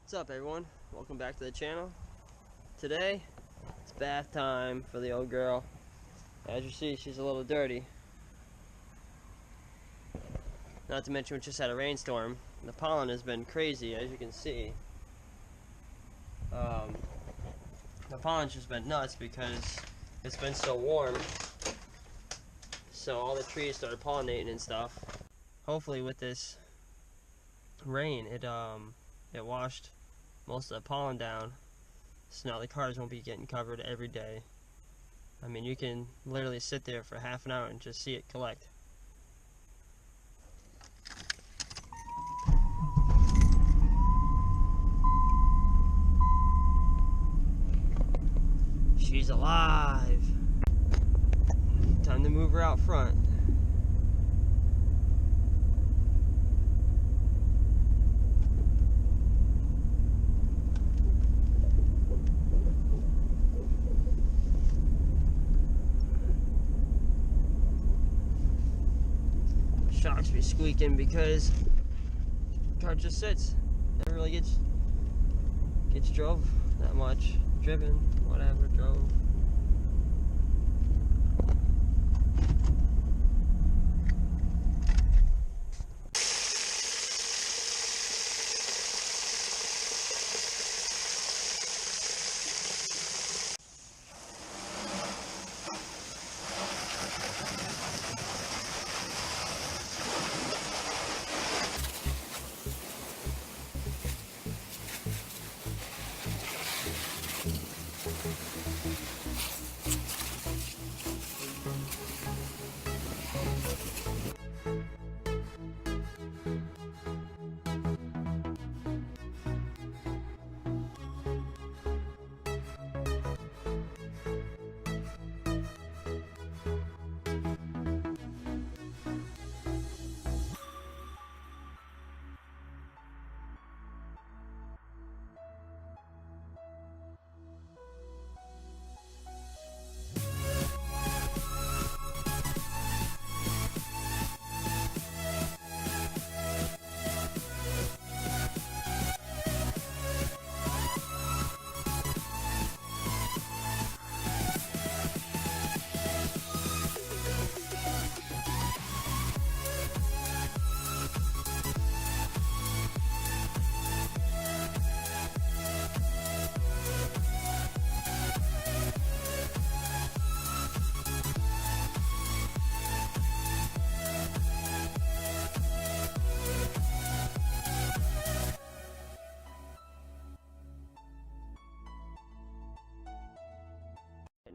What's up, everyone? Welcome back to the channel. Today it's bath time for the old girl. As you see, she's a little dirty. Not to mention we just had a rainstorm. The pollen has been crazy, as you can see. The pollen's just been nuts because it's been so warm. So all the trees started pollinating and stuff. Hopefully with this rain, it washed most of the pollen down, so now the cars won't be getting covered every day. I mean, you can literally sit there for half an hour and just see it collect. She's alive. Time to move her out front. Shocks be squeaking because the car just sits. Never really gets drove that much. Driven, whatever, drove.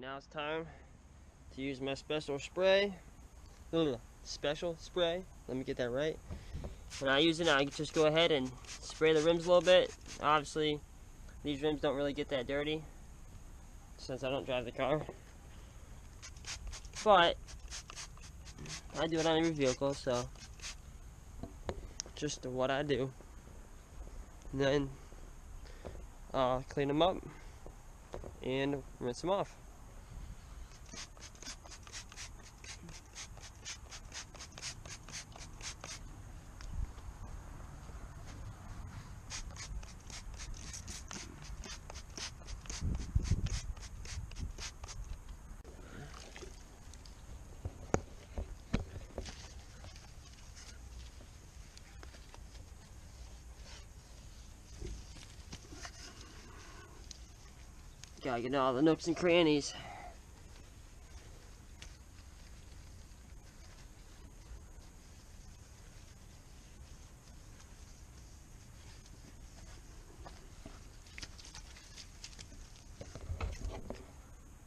Now it's time to use my special spray. Special spray. Let me get that right. When I use it, I just go ahead and spray the rims a little bit. Obviously, these rims don't really get that dirty since I don't drive the car. But I do it on every vehicle, so just what I do. And then clean them up and rinse them off. Gotta get all the nooks and crannies.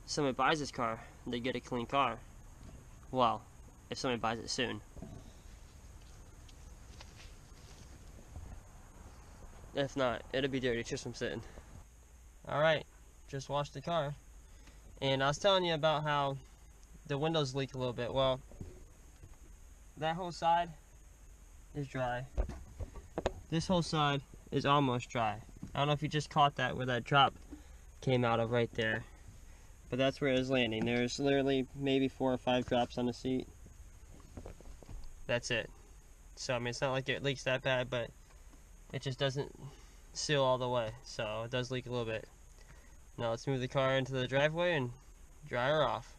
Somebody buys this car, they get a clean car. Well, if somebody buys it soon. If not, it'll be dirty just from sitting. Alright. Just washed the car, and I was telling you about how the windows leak a little bit. Well, that whole side is dry. This whole side is almost dry. I don't know if you just caught that where that drop came out of right there, but that's where it was landing. There's literally maybe 4 or 5 drops on the seat. That's it. So I mean, it's not like it leaks that bad, but it just doesn't seal all the way, so it does leak a little bit. Now let's move the car into the driveway and dry her off.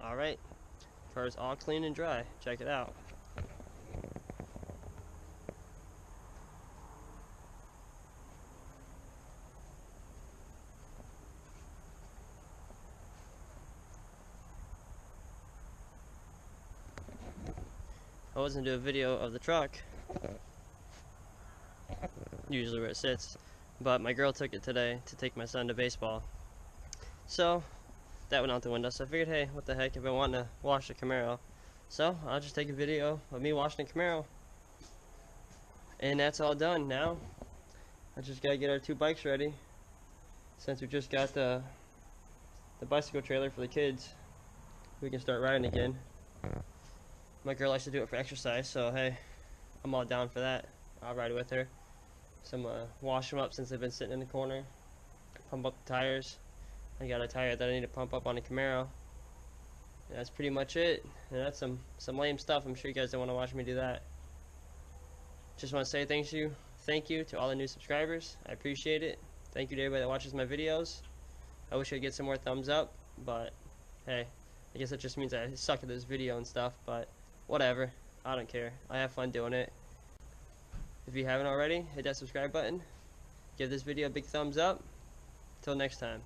Alright, car's all clean and dry. Check it out. I wasn't doing a video of the truck, usually where it sits, but my girl took it today to take my son to baseball. So that went out the window, so I figured, hey, what the heck, if I want to wash the Camaro, so I'll just take a video of me washing the Camaro. And that's all done. Now I just gotta get our 2 bikes ready, since we just got the bicycle trailer for the kids. We can start riding again. My girl likes to do it for exercise, so hey, I'm all down for that. I'll ride with her. So I'm gonna wash them up since they've been sitting in the corner. Pump up the tires. I got a tire that I need to pump up on the Camaro. And that's pretty much it. And that's some lame stuff. I'm sure you guys don't want to watch me do that. Just want to say thank you to all the new subscribers. I appreciate it. Thank you to everybody that watches my videos. I wish I could get some more thumbs up, but hey, I guess that just means I suck at this video and stuff, but whatever. I don't care. I have fun doing it. If you haven't already, hit that subscribe button. Give this video a big thumbs up. Till next time.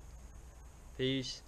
Peace.